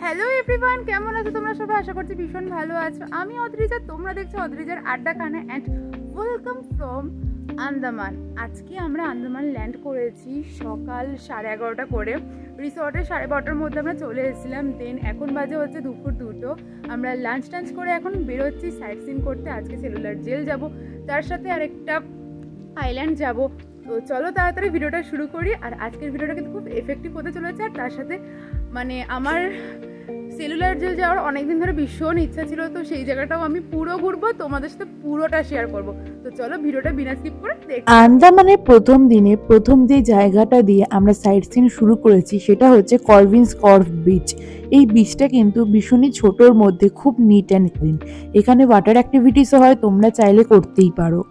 Hello everyone, কেমন আছো তোমরা সবাই? আশা করছি ভীষণ ভালো আছো। আমি অদ্রিজা, তোমরা দেখছো অদ্রিজার আড্ডাখানা অ্যান্ড ওয়েলকাম ফ্রম আন্দামান। আজকে আমরা আন্দামান ল্যান্ড করেছি সকাল 11:30 করে। রিসর্টের 12:30টার মধ্যে আমরা চলে এসেছিলাম। দেন এখন বাজে হচ্ছে দুপুর 2টো। আমরা লাঞ্চ টাঞ্চ করে এখন বেরোচ্ছি সাইট সিন করতে। আজকে সেলুলার জেল যাব, তার সাথে আরেকটা আইল্যান্ড যাব। তো চলো তাড়াতাড়ি ভিডিওটা শুরু করি। আর আজকের ভিডিওটা কিন্তু খুব এফেক্টিভ হতে চলেছে। আর তার সাথে আমার সেলুলার জেল যাওয়ার অনেকদিন ধরে ভীষণ ইচ্ছা ছিল, তো সেই জায়গাটাও আমি পুরো ঘুরবো, তোমাদের সাথে পুরোটা শেয়ার করব। তো চলো ভিডিওটা বিনা স্কিপ করে দেখি। আন্দামানের প্রথম দিনে প্রথম যে জায়গাটা দিয়ে আমরা সাইট সিন শুরু করেছি সেটা হচ্ছে করভিন্স কর্ভ বিচ। এই বিচটা কিন্তু ভীষণই ছোটোর মধ্যে খুব নিট অ্যান্ড ক্লিন। এখানে ওয়াটার অ্যাক্টিভিটিসও হয়, তোমরা চাইলে করতেই পারো।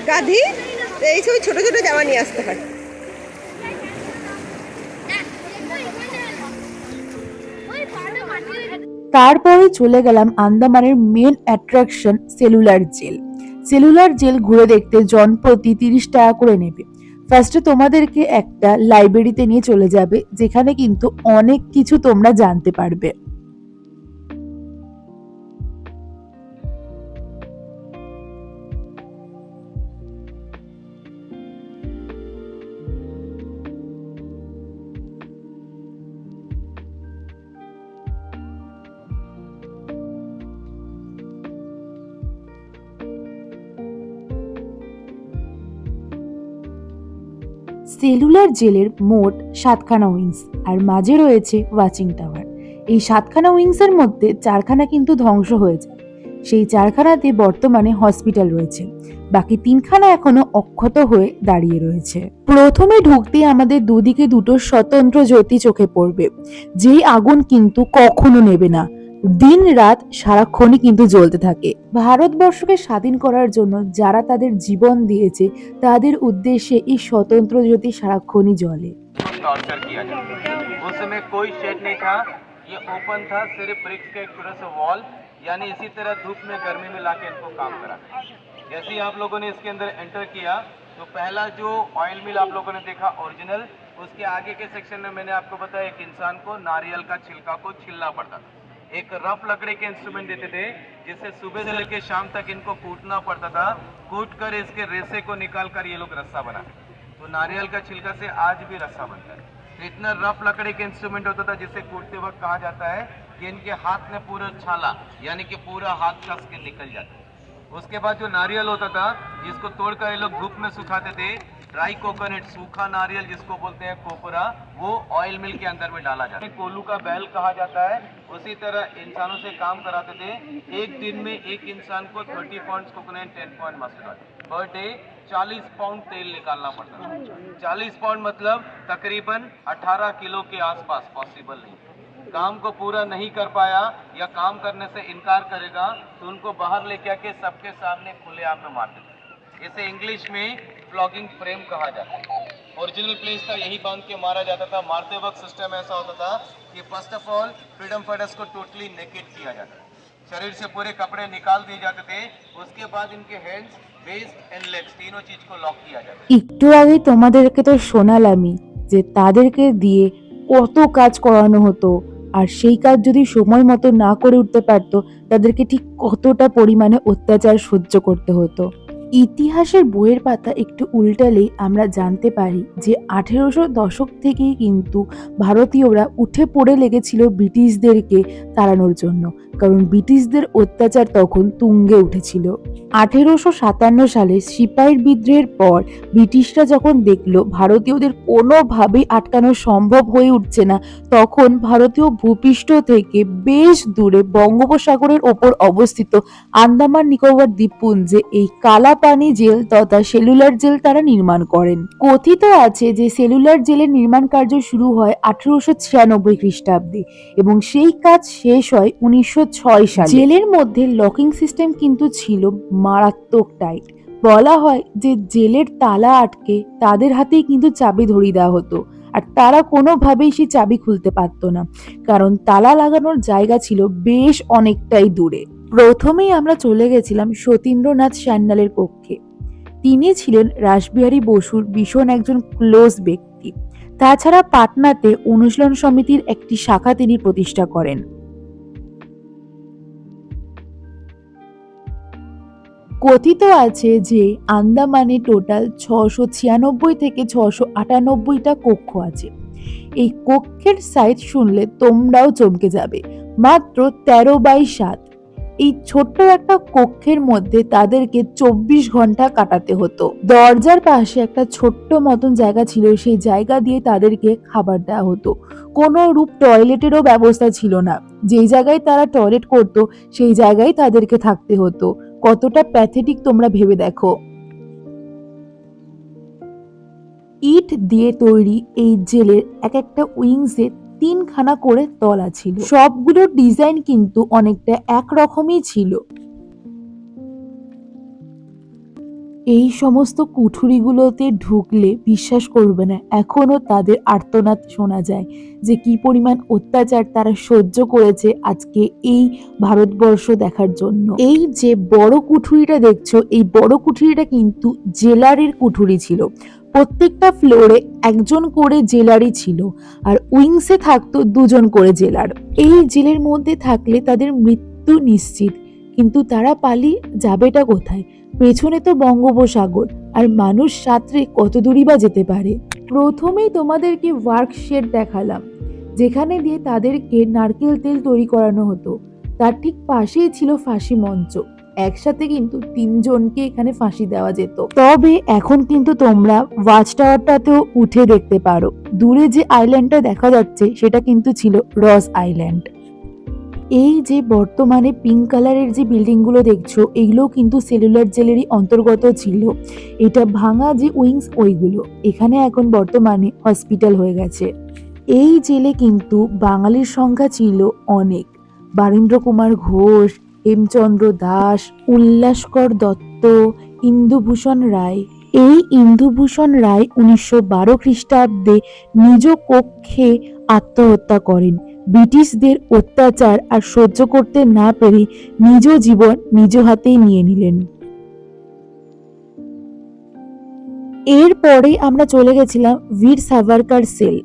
গাধি এই সব ছোট ছোট জামা নিয়ে আসতে হয়। তারপরে চলে গেলাম আন্দামানের main attraction cellular jail. Cellular jail ঘুরে দেখতে জনপ্রতি 30 টাকা করে নেবে। ফার্স্টে তোমাদেরকে একটা লাইব্রেরিতে নিয়ে চলে যাবে, যেখানে কিন্তু অনেক কিছু তোমরা জানতে পারবে। সেলুলার জেলের মোট 7খানা উইংস, আর মাঝে রয়েছে ওয়াচিং টাওয়ার। এই 7খানা উইংসের মধ্যে 4খানা কিন্তু ধ্বংস হয়েছে। সেই 4খানাতে বর্তমানে হসপিটাল রয়েছে, বাকি 3খানা এখনো অক্ষত হয়ে দাঁড়িয়ে রয়েছে। প্রথমে ঢুকতেই আমাদের দুদিকে দুটো স্বতন্ত্র জ্যোতি চোখে পড়বে, যেই আগুন কিন্তু কখনো নেবে না, দিন রাত সারাক্ষণই কিন্তু জ্বলতে থাকে। ভারতবর্ষকে স্বাধীন করার জন্য যারা তাদের জীবন দিয়েছে তাদের উদ্দেশ্যে এই স্বতন্ত্র জ্যোতি সারাক্ষণই জ্বলে। टॉर्चर किया जाता उस समय कोई शेड नहीं था, ये ओपन था, सिर्फ ब्रिक्स का एक छोटा सा वॉल, यानी इसी तरह धूप में गर्मी में लाके इनको काम करा। जैसे ही आप लोगों ने इसके अंदर एंटर किया तो पहला जो ऑयल मिल आप लोगों ने देखा ओरिजिनल, उसके आगे के सेक्शन में मैंने आपको बताया एक इंसान को नारियल का छिलका को छिलना पड़ता था। एक रफ लकड़ी के इंस्ट्रूमेंट देते थे, जिससे सुबह से लेकर शाम तक इनको कूटना पड़ता था। कूट कर इसके रेसे को निकाल कर ये लोग रस्सा बना। तो नारियल का छिलका से आज भी रस्सा बनता है। तो इतना रफ लकड़ी का इंस्ट्रूमेंट होता था, जिससे कूटते वक्त कहा जाता है कि इनके हाथ में पूरा छाला, यानी कि पूरा हाथ कस के निकल जाता है। उसके बाद जो नारियल होता था, जिसको तोड़कर ये लोग धूप में सुखाते थे, ड्राई कोकोनट, सूखा नारियल जिसको बोलते हैं कोपरा, वो ऑयल मिल के अंदर में डाला जाता है। कोलू का बैल कहा जाता है। उसी तरह इंसानों से काम कराते थे। एक दिन में एक इंसान को 30 pound coconut, 10 pound mustard oil per day, 40 pound तेल निकालना पड़ता था। 40 पाउंड मतलब तकरीबन 18 किलो के आसपास। पॉसिबल नहीं। काम को पूरा नहीं कर पाया या काम करने से इनकार करेगा तो उनको बाहर लेके आके सबके सामने खुलेआम में मार देते। इसे इंग्लिश में फ्लॉगिंग फ्रेम कहा जाता है। ओरिजिनल प्लेस था, यही बांध के मारा जाता था। मारते वक्त सिस्टम ऐसा होता था कि first of all freedom fighters को टोटली नेकेड किया जाता था, शरीर से पूरे कपड़े निकाल दिए जाते थे। उसके बाद इनके हैंड्स, वेस्ट एंड लेग्स तीनों चीज को लॉक किया जाता है। একটু আগে তোমাদেরকে তো শোনালামই যে তাদেরকে দিয়ে কত কাজ করানো হতো, আর সেই কাজ যদি সময় মতো না করে উঠতে পারতো তাদেরকে ঠিক কতটা পরিমাণে অত্যাচার সহ্য করতে হতো। ইতিহাসের বইয়ের পাতা একটু উল্টালেই আমরা জানতে পারি যে 1800 দশক থেকেই কিন্তু ভারতীয়রা উঠে পড়ে লেগেছিল ব্রিটিশদেরকে তাড়ানোর জন্য, কারণ ব্রিটিশদের অত্যাচার তখন তুঙ্গে উঠেছিল। 1857 সালে সিপাহীর বিদ্রোহের পর ব্রিটিশরা যখন দেখলো ভারতীয়দের কোনোভাবেই আটকানো সম্ভব হয়ে উঠছে না, তখন ভারতীয় ভূপৃষ্ঠ থেকে বেশ দূরে বঙ্গোপসাগরের ওপর অবস্থিত আন্দামান নিকোবর দ্বীপপুঞ্জে এই কালা পানি জেল তথা সেলুলার জেল তারা নির্মাণ করেন। কথিত আছে যে সেলুলার জেলের নির্মাণ কার্য শুরু হয় 1896 খ্রিস্টাব্দে এবং সেই কাজ শেষ হয় 1906 সালে। জেলের মধ্যে লকিং সিস্টেম কিন্তু ছিল মারাত্মক টাইট। বলা হয় যে জেলের তালা আটকে তাদের হাতেই কিন্তু চাবি ধরিয়ে দেওয়া হতো, আর তারা কোনোভাবেই সেই চাবি খুলতে পারতো না, কারণ তালা লাগানোর জায়গা ছিল বেশ অনেকটাই দূরে। প্রথমেই আমরা চলে গেছিলাম সতীন্দ্রনাথ সান্যালের কক্ষে। তিনি ছিলেন রাসবিহারী বসুর ভীষণ একজন ক্লোজ ব্যক্তি। তাছাড়া পাটনাতে অনুশীলন সমিতির একটি শাখা তিনি প্রতিষ্ঠা করেন। কথিত আছে যে আন্দামানে টোটাল 696 থেকে 698টা কক্ষ আছে। এই কক্ষের সাইজ শুনলে তোমরাও চমকে যাবে, মাত্র 13/7। এই ছোট্ট একটা কক্ষের মধ্যে তাদেরকে 24 ঘন্টা কাটাতে হতো। দরজার পাশে একটা ছোট্ট মতন জায়গা ছিল, সেই জায়গা দিয়ে তাদেরকে খাবার দেওয়া হতো। কোনো রূপ টয়লেটেরও ব্যবস্থা ছিল না। যেই জায়গায় তারা টয়লেট করত সেই জায়গায় তাদেরকে থাকতে হতো। কতটা প্যাথেটিক তোমরা ভেবে দেখো। ইট দিয়ে তৈরি এই জেলের এক একটা উইংসে 3খানা করে তলা ছিল। সবগুলোর ডিজাইন কিন্তু অনেকটা একরকমই ছিল। এই সমস্ত কুঠুরিগুলোতে ঢুকলে বিশ্বাস করবে না, এখনো তাদের আর্তনাদ শোনা যায় যে কি পরিমাণ অত্যাচার তারা সহ্য করেছে আজকে এই ভারতবর্ষ দেখার জন্য। এই যে বড় কুঠুরিটা দেখছো, এই বড় কুঠুরিটা কিন্তু জেলারের কুঠুরি ছিল। প্রত্যেকটা ফ্লোরে একজন করে জেলারই ছিল, আর উইংসে থাকতো 2জন করে জেলার। এই জেলের মধ্যে থাকলে তাদের মৃত্যু নিশ্চিত, কিন্তু তারা পালিয়ে যাবেটা কোথায়? পেছনে তো বঙ্গোপসাগর, আর মানুষ সাঁতরে কত দূরই বা যেতে পারে। প্রথমেই তোমাদেরকে ওয়ার্কশেড দেখালাম, যেখানে দিয়ে তাদেরকে নারকেল তেল তৈরি করানো হতো। তার ঠিক পাশেই ছিল ফাঁসি মঞ্চ। একসাথে কিন্তু 3জনকে এখানে ফাঁসি দেওয়া যেত। তবে এখন কিন্তু তোমরা ওয়াচ টাওয়ারটাতেও উঠে দেখতে পারো। দূরে যে আইল্যান্ডটা দেখা যাচ্ছে সেটা কিন্তু ছিল রস আইল্যান্ড। এই যে বর্তমানে পিঙ্ক কালারের যে বিল্ডিংগুলো দেখছো, এগুলো কিন্তু সেলুলার জেলেরই অন্তর্গত ছিল। এটা ভাঙা যে উইংস ওইগুলো, এখানে এখন বর্তমানে হসপিটাল হয়ে গেছে। এই জেলে কিন্তু বাঙালির সংখ্যা ছিল অনেক। বারীন্দ্র কুমার ঘোষ, হেমচন্দ্র দাস, উল্লাসকর দত্ত, ইন্দুভূষণ রায়। এই ইন্দুভূষণ রায় 1912 খ্রিস্টাব্দে নিজ কক্ষে আত্মহত্যা করেন। ব্রিটিশদের অত্যাচার আর সহ্য করতে না পেরে নিজ জীবন নিজ হাতেই নিয়ে নিলেন। এরপরে আমরা চলে গেছিলাম বীর সাভারকার সেল।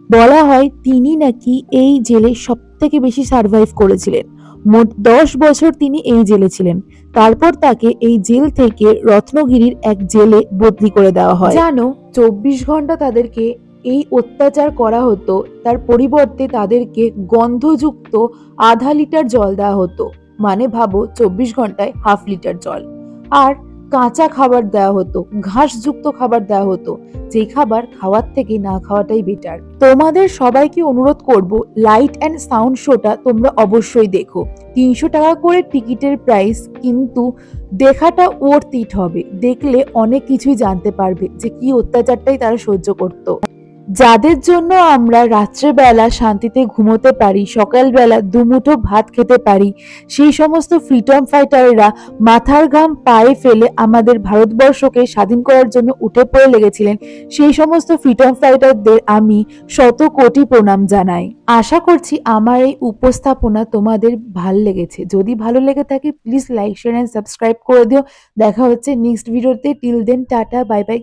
বলা হয় তিনি নাকি এই জেলে সব থেকে বেশি সার্ভাইভ করেছিলেন। মোট 10 বছর তিনি এই জেলে ছিলেন। তারপর তাকে এই জেল থেকে রত্নগিরির এক জেলে বদলি করে দেওয়া হয়। জানো, 24 ঘন্টা তাদেরকে এই অত্যাচার করা হতো, তার পরিবর্তে তাদেরকে গন্ধযুক্ত আধা লিটার জল দেওয়া হতো। মানে ভাবো 24 ঘন্টায় 1/2 লিটার জল। আর কাঁচা খাবার দেওয়া হতো, ঘাসযুক্ত খাবার দেওয়া হতো, যে খাবার খাওয়ার থেকে না খাওয়াটাই বেটার। তোমাদের সবাইকে অনুরোধ করব, লাইট অ্যান্ড সাউন্ড শোটা তোমরা অবশ্যই দেখো। 300 টাকা করে টিকিটের প্রাইস, কিন্তু দেখাটা ওর্থ ইট হবে। দেখলে অনেক কিছুই জানতে পারবে যে কি অত্যাচারটাই তারা সহ্য করতো। যাদের জন্য আমরা রাত্রেবেলা শান্তিতে ঘুমোতে পারি, সকালবেলা দুমুঠো ভাত খেতে পারি, সেই সমস্ত ফ্রিডম ফাইটাররা মাথার ঘাম পায়ে ফেলে আমাদের ভারতবর্ষকে স্বাধীন করার জন্য উঠে পড়ে লেগেছিলেন, সেই সমস্ত ফ্রিডম ফাইটারদের আমি 100 কোটি প্রণাম জানাই। আশা করছি আমার এই উপস্থাপনা তোমাদের ভালো লেগেছে। যদি ভালো লেগে থাকে please like, share and subscribe করে দিও। দেখা হচ্ছে নেক্সট ভিডিওতে। Till then tata, bye by.